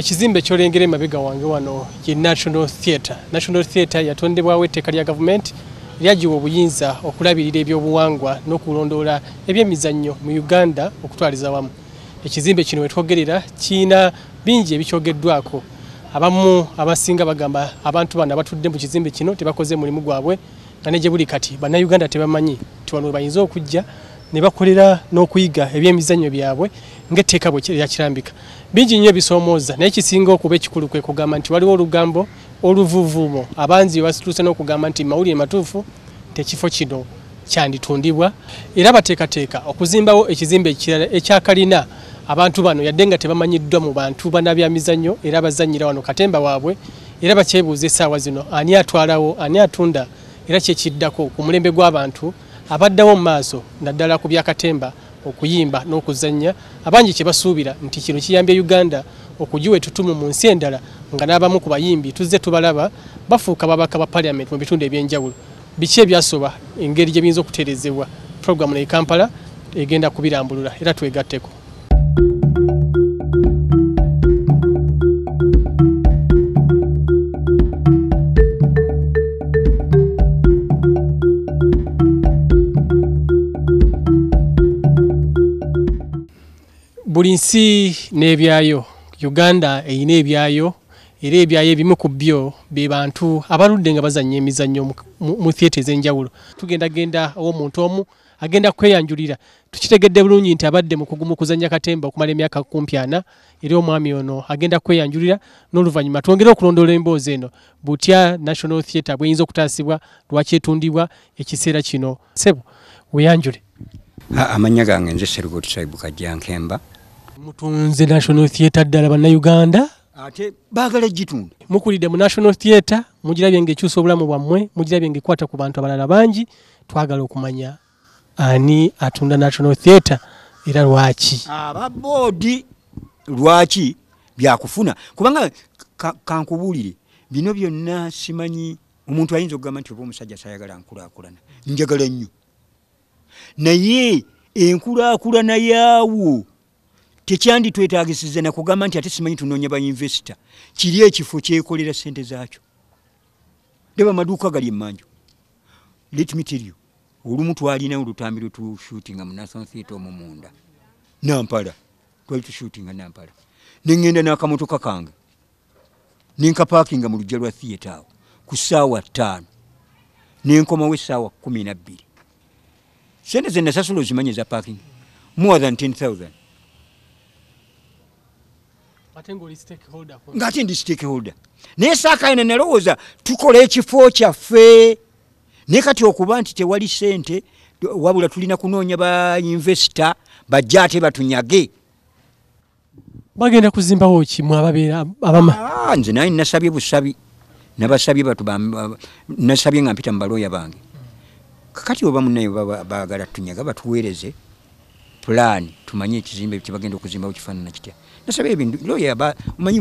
Ekizimbe kyolengera emabega wange wano ye National Theatre. National Theatre yatondebwawo etteka lya gavumenti lyagiwa obuyinza okulabirira ebyobuwangwa n'okulondoola ebyemizannyo mu Uganda okutwaliza wamu. Ekizimbe kino wetwogerera kiina bingi ebikyogeddwako. Abamu abasinga bagamba abantu bano abatudde mu kizimbe kino tebakoze mulimu gwabwe nga ne gye buli kati bannayuganda tebamanyi nti wano bayinza okujja ne bakolera n'okuyiga ebyemizannyo byabwe ng'etteeka bwe lyakirambika. Bingi nnyo ebisoomooza naye kisinga okuba ekikulu kwe kugamba nti waliwo olugambo oluvuuvuumo abanzi basituuse n'okugamba nti mawulire matuufu tekifo kino kyanditundibwa era bateekateeka okuzimbawo ekizimbe ekirala ekyakalina abantu bano yadde nga tebamanyiddwa mu bantu bannabyamizannyo era bazannyira wano katemba waabwe era bakyebuuza essaawa zino ani atwalawo ani atunda era kyekiddako ku mulembe gw'abantu abaddawo mu maaso naddala ku byakatemba okuyimba n'okuzannya abangi kye basuubira nti kino kiyambye Uganda okugiwa ettutumu mu nsi endala nga n'abamu ku bayimbi tuzze tubalaba bafuuka babaka ba parliament mu bitundu ebyenjawulo. Biki ebyasoba engeri gye biyinza okutereezebwa programu ne Kampala egenda kubirambulula era twegatteko. Buli nsi n'ebyayo. Uganda eyina ebyayo era ebyayo ebimu ku byo be bantu abaludde nga bazannya emizannyo mu theatre ez'enjawulo. Tugendagenda omuntu omu agenda kweyanjulira. Tukitegedde bulungi nti abadde mu kugumu kuzannya katemba okumala emyaka kumpi 4 era omwami ono agenda kweyanjulira n'oluvannyuma twongere okulondoola emboozi eno butya National Theatre bweyinza okutaasibwa lwaki etundibwa ekiseera kino. Sebo weyanjule. Amanya gange nze Serugo Tsaibuka Jankemba. Mutunze National Theatre ddala bannayuganda ate baagala gitunda. Mukulidde mu National Theatre mugirabye ng'ekyusa obulamu bwammwe mugirabye ng'ekwata ku bantu abalala bangi twagala okumanya ani atunda National Theatre era lwaki. Ababoodi lwaki byakufuna kubanga kankubuulire bino byonna simanyi omuntu ayinza okugamba nti oba omusajja sayagala nkulaakulana njagala nnyo naye enkulaakulana yaawo tekyandi twetaagisiza na kugamba nti ate simanyi tunoonya ba investor kiri ekifo kyekolera ssente zaakyo leba amaduuka gali emmanju. Let me tell you olumu twalina olutambi tushootinga mu National Theatre omwo munda Nampala twali tushootinga Nampala nengenda n'akamotoka kange nenkapaakinga mu lujja lwa theatre awo ku ssaawa 5 nenkomawo essaawa 12 sente ze nasasula ozimanyi eza parking more than 10,000 ng'ate ndi stakeholder naye saakaina nalowooza tukola ekifo kyaffe naye kati okuba nti tewali ssente wabula tulina kunoonya ba investor bajja ate batunyage. Bagenda kuzimbawo ki mwe ababeera abama? Nze naye nasabye busabi nabasabye batu nasabye nga mpita mu balooya bange kakati oba munnaye baagala tunyaga batuweereze plan tumanye ekizimbe kye bagenda okuzimbawo kifaanana kitya. Nasabye ebintu looya omanyi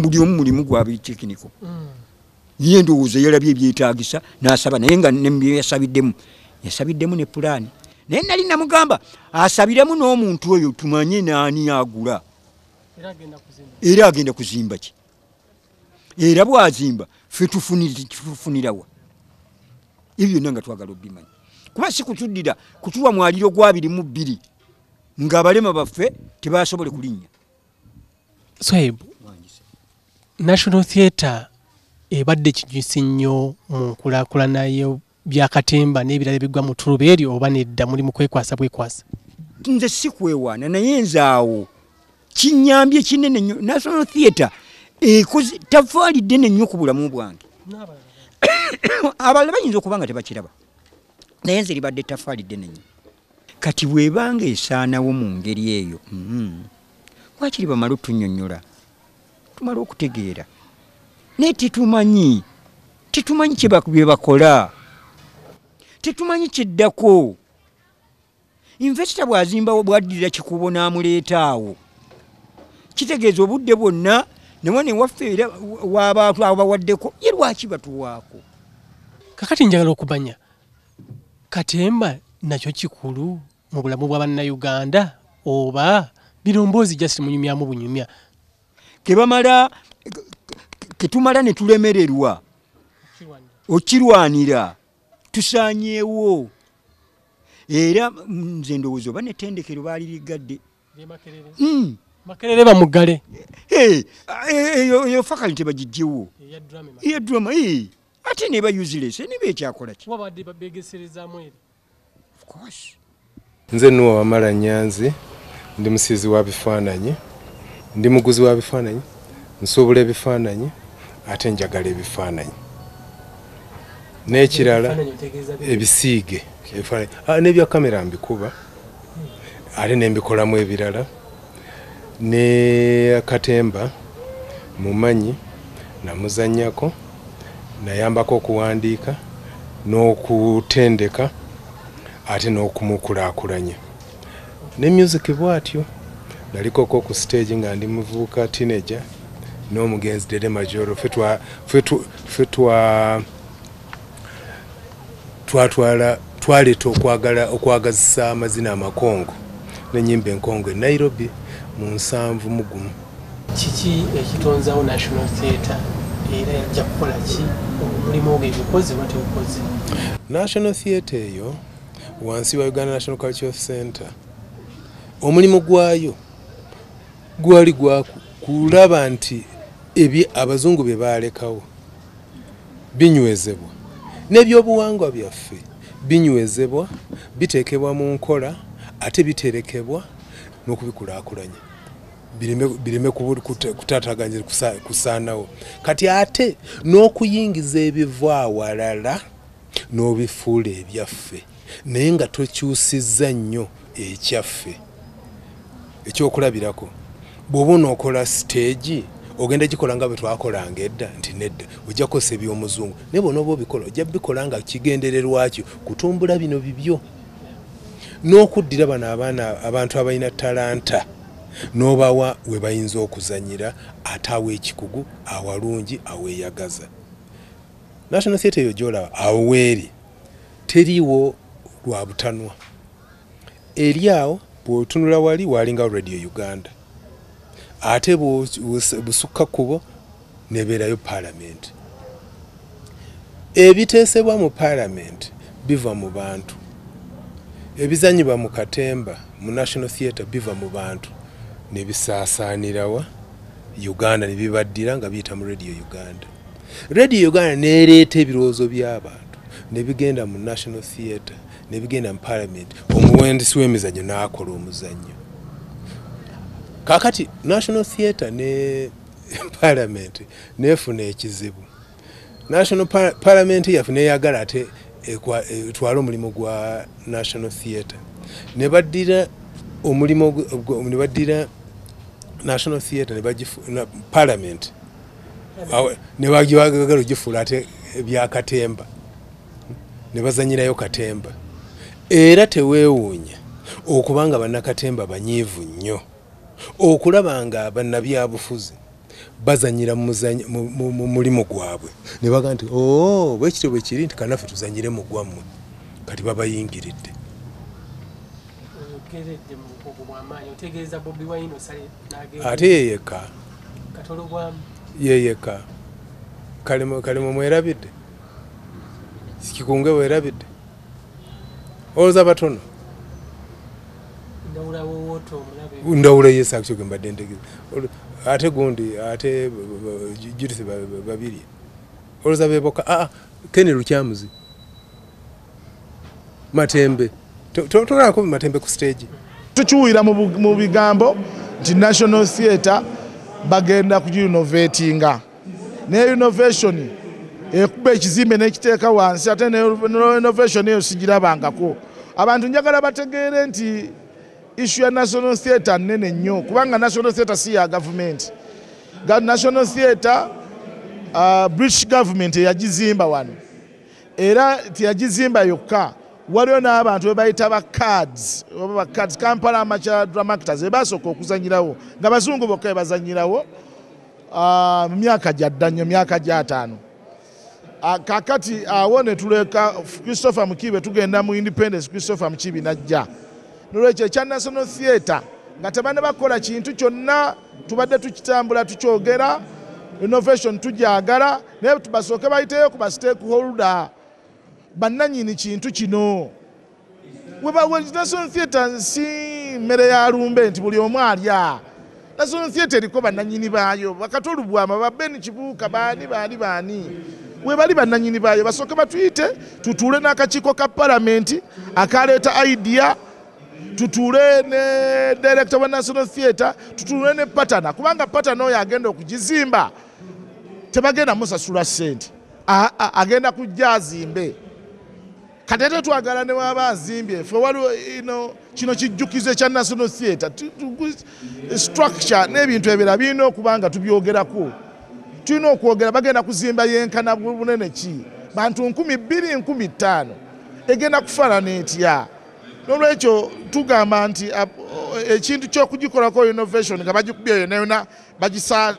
buli omu mulimu gwabwe tekiniko ye ndowooza yalabye ebyetaagisa n'asaba naye nga yasabiddemu ne pulaani naye nali namugamba asabiremu n'omuntu oyo tumanye naani agula era agenda kuzimba ki era bwazimba ffe tufunirawa ebyo byonna nga twagala obimanyi kuba si kutuddira kutuwa mwaliro gwa 22 ng'abalema baffe tebasobole kulinnya. Swaibu National Theatre ebadde kinyusi nnyo mu nkulaakulana byakatemba n'ebirala ebiggwa mu tuluba eryo oba nedda muli mu kwekwasa bwekwasa? Nze si kwewaana naye nze awo kinyambye kinene nnyo. National Theatre tafaalidde nnyo ku bulamu bwange abalala bayinza okuba nga tebakiraba naye nze libadde tafaalidde nnyo kati bwebanga esaanawo mu ngeri eyo wakiri bamala otunnyonnyola tumala okutegeera naye tetumanyi kye bakola tetumanyi kyeddako. Investor bwazimbawo bwaddira kikubo n'amuleeta awo kitegeeza obudde bwonna newane waffe era w'abantu abawaddeko ye lwaki batuwaako. Kakati njagala okumanya katemba nakyo kikulu mu bulamu bwa bannayuganda oba birombozi just munyumyamu bunyumya? ketumala ne tulemererwa okirwanira tusaanyeewo era nze ndowooza oba n'ettendekero baali ligadde Makerere bamugale eyo fakali tebagiggyewo eya drama ate ne ba useless ne beekyakola ki wabadde babegeserezaamu eri of course. Nze Nuwa Wamala Nyanzi ndi musizi wa bifaananyi ndi muguzi wa bifaananyi nsobola ebifaananyi ate njagala ebifaananyi n'ekirala ebisiige n'ebya kamera mbikuba ate nembikolamu ebirala ne katemba mumanyi namuzannyako nayambako okuwandiika n'okutendeka ate n'okumukulaakulanya ne music bwatyo nalikoko ku stage nga ndi muvubuka teenager n'omugenzi Dede Majoro twaleeta okwagazisa amazina amakongo n'ennyimba enkongo e Nairobi mu 7 kiki ekitonzawo National Theatre era yajja kukola ki omulimu ogwo ebikoze oba tebukoze National Theatre eyo wansi wa Uganda National Cultural Center omulimu gwayo gwali kulaba nti abazungu bye baalekawo binywezebwa n'ebyobuwangwa byaffe binywezebwa biteekebwa mu nkola ate biterekebwa n'okubikulaakulanya bireme kutaataganya kusaanawo kati ate n'okuyingiza ebiva awalala n'obifuula ebyaffe naye nga tokyusizza nnyo ekyaffe ekyokulabirako bw'oba onookola siteegi ogenda gikola nga bwe twakolanga edda nti nedda ojja kukosa eby'omuzungu naye bw'onooba obikola ojja bikola nga kigendererwakyo kutumbula bino bibyo n'okuddira bano abantu abalina talanta n'obawa we bayinza okuzanyira ate aw'ekikugu awalungi aweeyagaza National Theatre eyo gy'olaba awo weeri teriiwo lwa butanwa eri awo bw'otunula wali walinga Radio Uganda ate busukka kubo nebeerayo Parliament ebiteesebwa mu Parliament biva mu bantu ebizanyibwa mu katemba mu National Theatre biva mu bantu nebisaasaanirawa Uganda ne bibaddira nga biyita mu Radio Uganda. Radio Uganda neereeta ebirowoozo by'abantu ne bigenda mu National Theatre ne bigenda mu Parliament omuwendisi w'emizannyo n'akola omuzannyo. Kakati National Theatre ne Parliament neefuna ekizibu. National Parliament yafuna eyagala ate etwala omulimu gwa National Theatre ne baddira omulimu ne baddira National Theatre ne bagifuna Parliament ne bagiyagala ogifuula ate bya katemba ne bazanyirayo katemba era teweewuunya okubanga bannakatemba banyiivu nnyo okulaba nga bannabyabufuzi bazanyira mu mulimu gwabwe ne baga nti bwekityo bwe kiri nti kanaffe tuzanyire mu gwammwe kati babayingiridde. Ate yeyeka yeyeka kalimo mwerabidde sikikunge bwerabidde olowooza batono ndawula yesa akyo gembadde ntegeza ate gundi ate Judith babiri olowooza beboka Ken Lukyamuzi Matembe tolako Matembe ku stage tukiwulira mu bigambo nti National Theatre bagenda kuginnovatinga ne innovation ekuba ekizimbe n'ekiteeka wansi ate ne innovation eyo sigirabangako. Abantu njagala bategeere nti issue ya National Theatre nnene nnyo kubanga National Theatre si ya government. National Theatre British government yagizimba wano era tiyagizimba yokka waliwo n'abantu bebayita ba cards Kampala amateur drama actors ebasooka okuzanyirawo nga bazungu bokka bazanyirawo mu myaka gyadda nnyo myaka gya 5. Kakati awo ne tuleka Christopher Mukibe tugenda mu Independence Christopher Mukibe najja. Nolwekyo ekya National Theatre nga tebanne bakola kintu kyonna tubadde tukitambula tukyogera innovation tujagala naye tubasooke bayiteyo ku ba stakeholder bannanyini kintu kino National Theatre si mmere ya lumbe nti buli omu alya National Theatre eriko bannanyini baayo bakatolu bwama babbeni kibuuka baani webali bannanyini baayo basooke batuyite tutuule n'akakiiko ka palamenti akaleeta idea tutuule ne director wa National Theatre tutuule ne patana kubanga patana oyo agenda okugizimba tebagenda musasula ssente agenda kujja azimbe katete twagala ne waba azimbye fe waliwo kino kijjukizo kya National Theatre structure n'ebintu ebirala birina okubanga tubyogerako tulina okwogera bagenda kuzimba yenkana bunene ki bantu 2,000 1,500 egenda kufaanana etya n'olwekyo tugamba nti ekintu ky'okugikolako innovation nga bagikubye yonna bagisa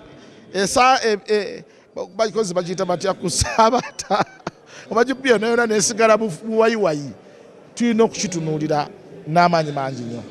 bagikozi bagiyita batya kusaabata bagikubye yonna nesigala buwayiwayi tulina okukitunuulira n'amaanyi mangi nnyo